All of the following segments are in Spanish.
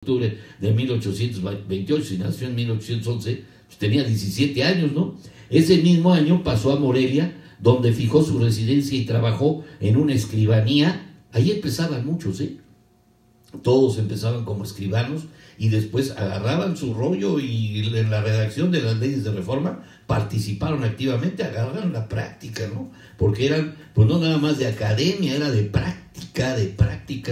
Octubre de 1828, si nació en 1811, pues tenía 17 años, ¿no? Ese mismo año pasó a Morelia, donde fijó su residencia y trabajó en una escribanía. Ahí empezaban muchos, todos empezaban como escribanos y después agarraban su rollo y en la redacción de las leyes de reforma participaron activamente, agarraron la práctica, ¿no? Porque eran, pues no nada más de academia, era de práctica,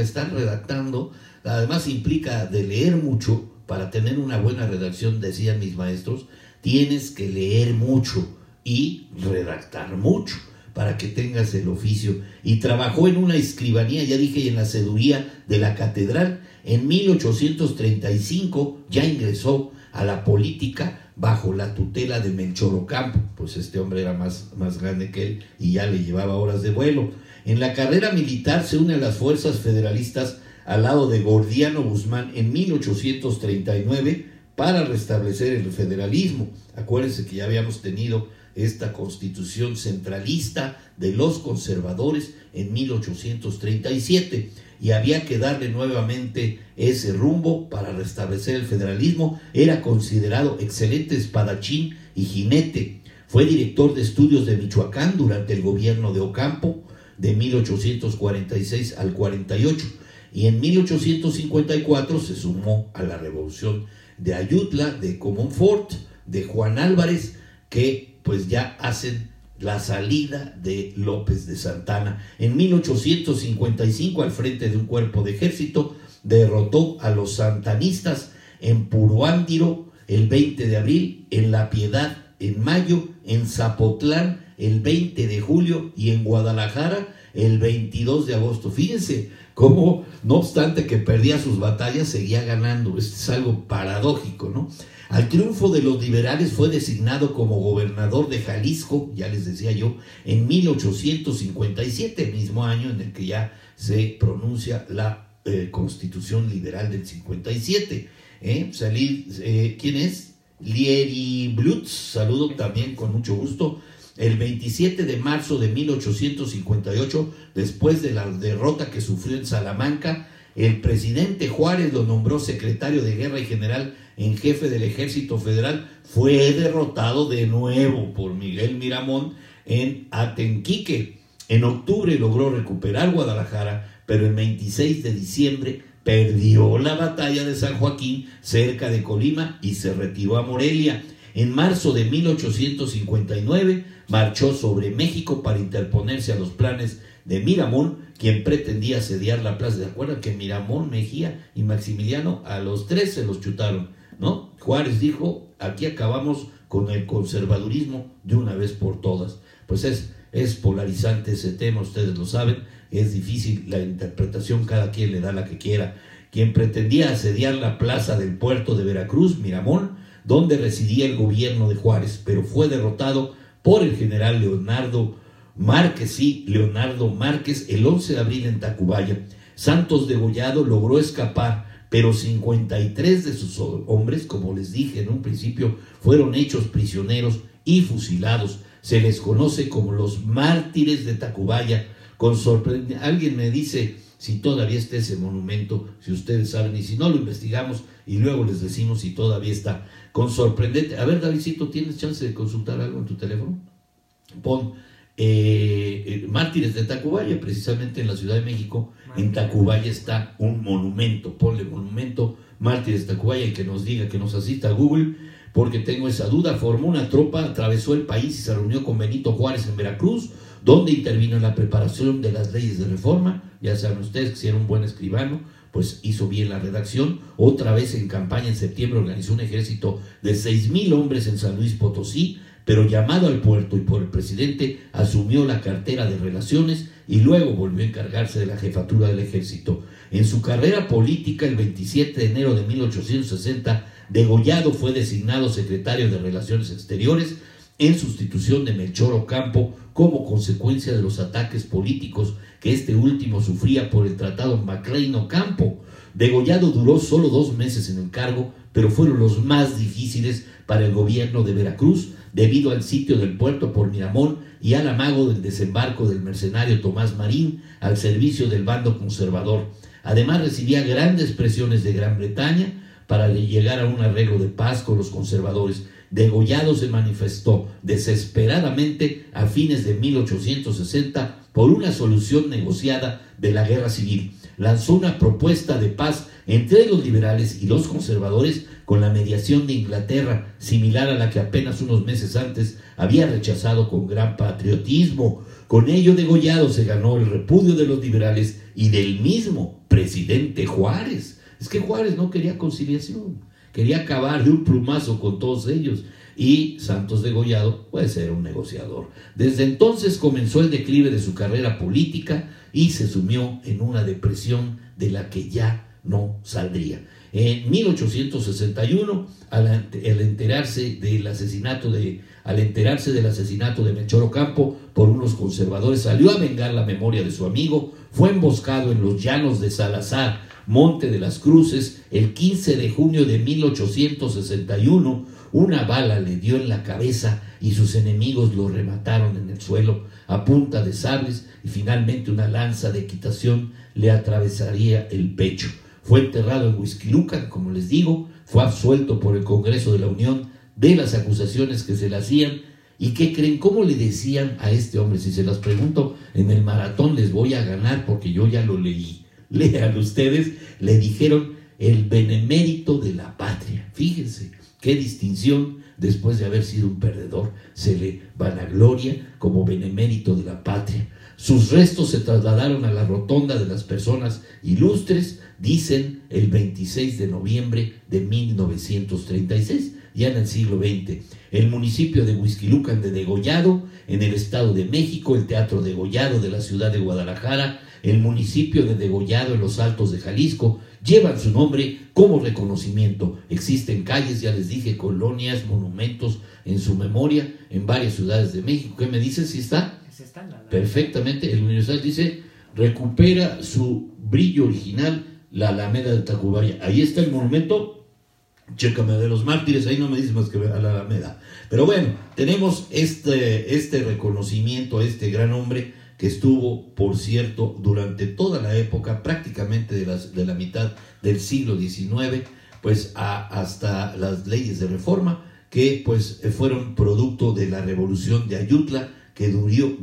estar redactando. Además implica de leer mucho. Para tener una buena redacción, decían mis maestros, tienes que leer mucho y redactar mucho para que tengas el oficio. Y trabajó en una escribanía, ya dije, en la seduría de la catedral. En 1835 ya ingresó a la política bajo la tutela de Melchor Ocampo. Pues este hombre era más grande que él y ya le llevaba horas de vuelo. En la carrera militar se une a las fuerzas federalistas al lado de Gordiano Guzmán en 1839 para restablecer el federalismo. Acuérdense que ya habíamos tenido esta constitución centralista de los conservadores en 1837 y había que darle nuevamente ese rumbo para restablecer el federalismo. Era considerado excelente espadachín y jinete. Fue director de estudios de Michoacán durante el gobierno de Ocampo de 1846 al 48. Y en 1854 se sumó a la revolución de Ayutla, de Comonfort, de Juan Álvarez, que pues ya hacen la salida de López de Santana. En 1855, al frente de un cuerpo de ejército, derrotó a los santanistas en Puruándiro el 20 de abril, en La Piedad en mayo, en Zapotlán el 20 de julio y en Guadalajara el 22 de agosto. Fíjense cómo, no obstante que perdía sus batallas, seguía ganando. Esto es algo paradójico, ¿no? Al triunfo de los liberales fue designado como gobernador de Jalisco, ya les decía yo, en 1857, mismo año en el que ya se pronuncia la Constitución Liberal del 57. ¿Quién es? Lieri Blutz, saludo también con mucho gusto. El 27 de marzo de 1858, después de la derrota que sufrió en Salamanca, el presidente Juárez lo nombró secretario de Guerra y general en jefe del Ejército Federal. Fue derrotado de nuevo por Miguel Miramón en Atenquique. En octubre logró recuperar Guadalajara, pero el 26 de diciembre perdió la batalla de San Joaquín cerca de Colima y se retiró a Morelia. En marzo de 1859 marchó sobre México para interponerse a los planes de Miramón, quien pretendía asediar la plaza. ¿Se acuerdan que Miramón, Mejía y Maximiliano a los tres se los chutaron, ¿no? Juárez dijo, aquí acabamos con el conservadurismo de una vez por todas. Pues es polarizante ese tema, ustedes lo saben, es difícil la interpretación, cada quien le da la que quiera. Quien pretendía asediar la plaza del puerto de Veracruz, Miramón, donde residía el gobierno de Juárez, pero fue derrotado por el general Leonardo Márquez el 11 de abril en Tacubaya. Santos Degollado logró escapar, pero 53 de sus hombres, como les dije en un principio, fueron hechos prisioneros y fusilados. Se les conoce como los mártires de Tacubaya. Alguien me dice si todavía está ese monumento, si ustedes saben, y si no lo investigamos y luego les decimos si todavía está. Con sorprendente. A ver, Davidcito, ¿tienes chance de consultar algo en tu teléfono? Pon mártires de Tacubaya, precisamente en la Ciudad de México. En Tacubaya está un monumento. Ponle monumento mártires de Tacubaya y que nos diga, que nos asista a Google, porque tengo esa duda. Formó una tropa, atravesó el país y se reunió con Benito Juárez en Veracruz, donde intervino en la preparación de las leyes de reforma. Ya saben ustedes que si era un buen escribano, pues hizo bien la redacción. Otra vez en campaña en septiembre organizó un ejército de 6,000 hombres en San Luis Potosí, pero llamado al puerto y por el presidente asumió la cartera de Relaciones y luego volvió a encargarse de la jefatura del ejército. En su carrera política, el 27 de enero de 1860, Degollado fue designado secretario de Relaciones Exteriores en sustitución de Melchor Ocampo como consecuencia de los ataques políticos que este último sufría por el tratado McLean-Ocampo. Degollado duró solo 2 meses en el cargo, pero fueron los más difíciles para el gobierno de Veracruz debido al sitio del puerto por Miramón y al amago del desembarco del mercenario Tomás Marín al servicio del bando conservador. Además recibía grandes presiones de Gran Bretaña para llegar a un arreglo de paz con los conservadores. Degollado se manifestó desesperadamente a fines de 1860 por una solución negociada de la guerra civil. Lanzó una propuesta de paz entre los liberales y los conservadores con la mediación de Inglaterra, similar a la que apenas unos meses antes había rechazado con gran patriotismo. Con ello, Degollado se ganó el repudio de los liberales y del mismo presidente Juárez. Es que Juárez no quería conciliación, quería acabar de un plumazo con todos ellos. Y Santos Degollado, pues, era un negociador. Desde entonces comenzó el declive de su carrera política y se sumió en una depresión de la que ya no saldría. En 1861, al enterarse del asesinato de Melchor Ocampo por unos conservadores, salió a vengar la memoria de su amigo. Fue emboscado en los llanos de Salazar, Monte de las Cruces, el 15 de junio de 1861. Una bala le dio en la cabeza y sus enemigos lo remataron en el suelo a punta de sables, y finalmente una lanza de equitación le atravesaría el pecho. Fue enterrado en Huixquilucan, como les digo. Fue absuelto por el Congreso de la Unión de las acusaciones que se le hacían. ¿Y qué creen? ¿Cómo le decían a este hombre? Si se las pregunto en el maratón les voy a ganar porque yo ya lo leí. Lean ustedes. Le dijeron el benemérito de la patria. Fíjense qué distinción. Después de haber sido un perdedor, se le vanagloria como benemérito de la patria. Sus restos se trasladaron a la rotonda de las personas ilustres, dicen, el 26 de noviembre de 1936, ya en el siglo XX. El municipio de Huixquilucan de Degollado, en el Estado de México, el Teatro Degollado de la ciudad de Guadalajara, el municipio de Degollado en los Altos de Jalisco, llevan su nombre como reconocimiento. Existen calles, ya les dije, colonias, monumentos en su memoria en varias ciudades de México. ¿Qué me dicen? ¿Si está? Perfectamente. El Universal dice, recupera su brillo original la Alameda de Tacubaya. Ahí está el monumento. Chécame, de los mártires, ahí no me dice más que a la Alameda. Pero bueno, tenemos este reconocimiento a este gran hombre que estuvo, por cierto, durante toda la época, prácticamente de la mitad del siglo XIX, pues hasta las leyes de reforma, que pues fueron producto de la revolución de Ayutla, que duró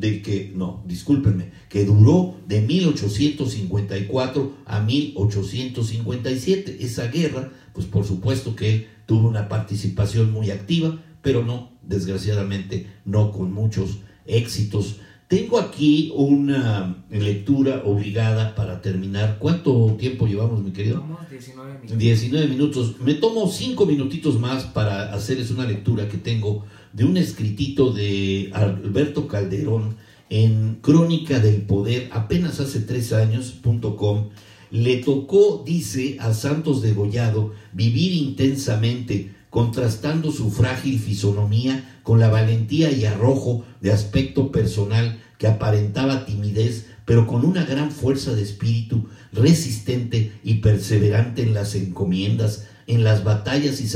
de 1854 a 1857. Esa guerra, pues por supuesto que él tuvo una participación muy activa, pero no, desgraciadamente, no con muchos éxitos. Tengo aquí una lectura obligada para terminar. ¿Cuánto tiempo llevamos, mi querido? 19 minutos. 19 minutos. Me tomo 5 minutitos más para hacerles una lectura que tengo de un escritito de Alberto Calderón en Crónica del Poder, apenas hace 3 años.com. Le tocó, dice, a Santos Degollado vivir intensamente, contrastando su frágil fisonomía con la valentía y arrojo de aspecto personal que aparentaba timidez, pero con una gran fuerza de espíritu, resistente y perseverante en las encomiendas, en las batallas y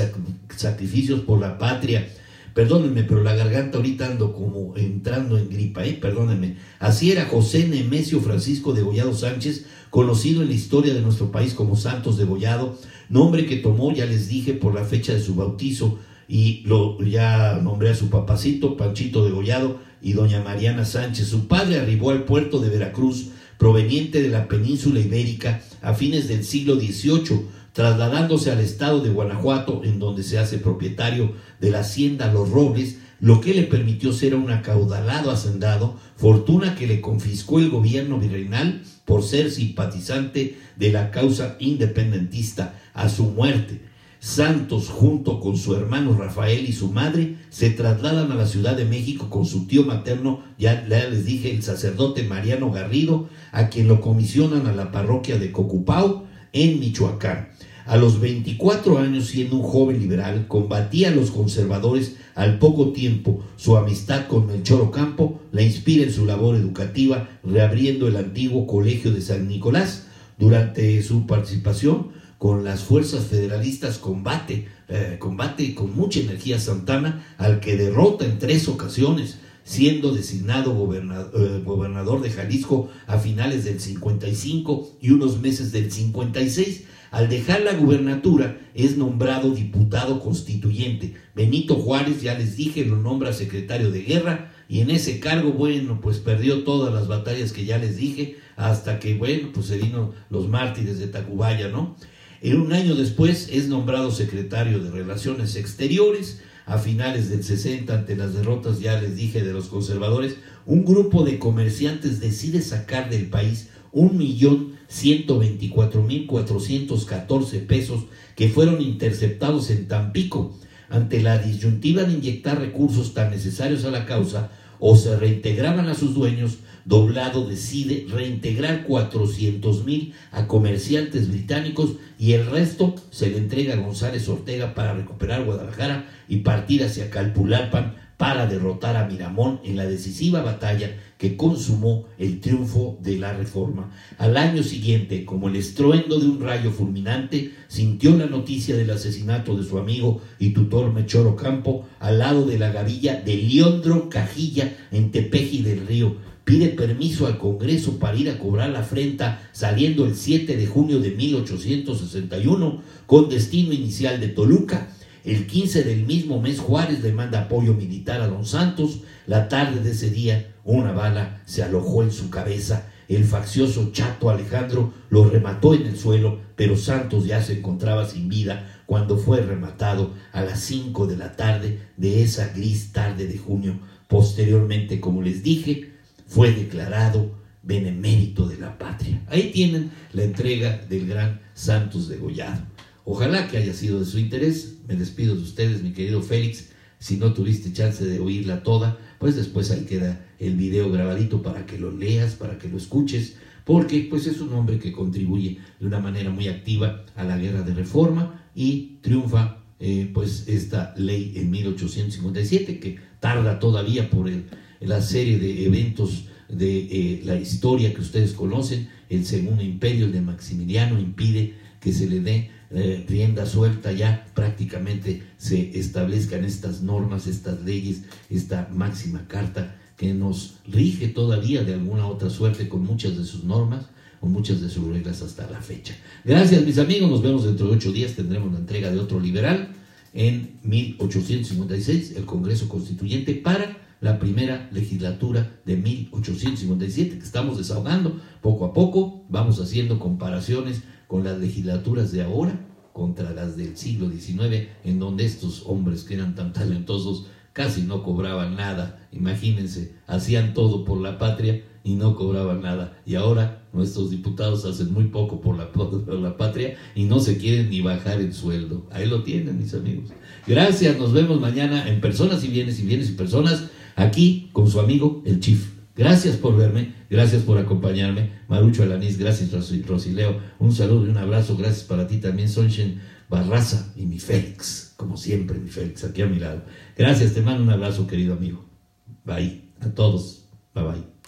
sacrificios por la patria. Perdónenme, pero la garganta ahorita ando como entrando en gripa, perdónenme. Así era José Nemesio Francisco Degollado Sánchez, conocido en la historia de nuestro país como Santos Degollado, nombre que tomó, ya les dije, por la fecha de su bautizo, y ya nombré a su papacito, Panchito Degollado, y doña Mariana Sánchez. Su padre arribó al puerto de Veracruz, proveniente de la península ibérica, a fines del siglo XVIII, trasladándose al estado de Guanajuato, en donde se hace propietario de la hacienda Los Robles, lo que le permitió ser un acaudalado hacendado, fortuna que le confiscó el gobierno virreinal por ser simpatizante de la causa independentista. A su muerte, Santos, junto con su hermano Rafael y su madre, se trasladan a la Ciudad de México con su tío materno, ya les dije, el sacerdote Mariano Garrido, a quien lo comisionan a la parroquia de Cocupao, en Michoacán. A los 24 años, siendo un joven liberal, combatía a los conservadores. Al poco tiempo, su amistad con Melchor Ocampo la inspira en su labor educativa, reabriendo el antiguo Colegio de San Nicolás. Durante su participación con las fuerzas federalistas combate con mucha energía a Santana, al que derrota en 3 ocasiones. siendo designado gobernador de Jalisco a finales del 55 y unos meses del 56. Al dejar la gubernatura es nombrado diputado constituyente. Benito Juárez, ya les dije, lo nombra secretario de guerra, y en ese cargo, bueno, pues perdió todas las batallas que ya les dije, hasta que, bueno, pues se vino los mártires de Tacubaya, ¿no? Un año después es nombrado secretario de Relaciones Exteriores. A finales del 60, ante las derrotas, ya les dije, de los conservadores, un grupo de comerciantes decide sacar del país 1.124.414 pesos que fueron interceptados en Tampico. Ante la disyuntiva de inyectar recursos tan necesarios a la causa o se reintegraban a sus dueños, Doblado decide reintegrar 400,000 a comerciantes británicos y el resto se le entrega a González Ortega para recuperar Guadalajara y partir hacia Calpulalpan para derrotar a Miramón en la decisiva batalla que consumó el triunfo de la Reforma. Al año siguiente, como el estruendo de un rayo fulminante, sintió la noticia del asesinato de su amigo y tutor Melchor Ocampo al lado de la gavilla de Leandro Cajilla en Tepeji del Río. Pide permiso al Congreso para ir a cobrar la afrenta, saliendo el 7 de junio de 1861 con destino inicial de Toluca. El 15 del mismo mes Juárez le manda apoyo militar a Don Santos. La tarde de ese día una bala se alojó en su cabeza. El faccioso Chato Alejandro lo remató en el suelo, pero Santos ya se encontraba sin vida cuando fue rematado a las 5 de la tarde de esa gris tarde de junio. Posteriormente, como les dije, fue declarado benemérito de la patria. Ahí tienen la entrega del gran Santos degollado. Ojalá que haya sido de su interés. Me despido de ustedes, mi querido Félix. Si no tuviste chance de oírla toda, pues después ahí queda el video grabadito para que lo leas, para que lo escuches, porque pues es un hombre que contribuye de una manera muy activa a la guerra de Reforma y triunfa pues esta ley en 1857, que tarda todavía por la serie de eventos de la historia que ustedes conocen. El Segundo Imperio, el de Maximiliano, impide que se le dé rienda suelta, ya prácticamente se establezcan estas normas, estas leyes, esta máxima carta que nos rige todavía de alguna otra suerte con muchas de sus normas o muchas de sus reglas hasta la fecha. Gracias, mis amigos, nos vemos dentro de 8 días, tendremos la entrega de otro liberal en 1856, el Congreso Constituyente para la primera legislatura de 1857, que estamos desahogando poco a poco. Vamos haciendo comparaciones con las legislaturas de ahora contra las del siglo XIX, en donde estos hombres que eran tan talentosos casi no cobraban nada. Imagínense, hacían todo por la patria y no cobraban nada. Y ahora nuestros diputados hacen muy poco por la patria y no se quieren ni bajar el sueldo. Ahí lo tienen, mis amigos. Gracias, nos vemos mañana en Personas y Bienes y Personas, aquí con su amigo el Chief. Gracias por verme, gracias por acompañarme. Marucho Alanís, gracias Rosileo, un saludo y un abrazo, gracias para ti también, Sonchen Barraza y mi Félix, como siempre mi Félix, aquí a mi lado. Gracias, te mando un abrazo, querido amigo. Bye, a todos, bye bye.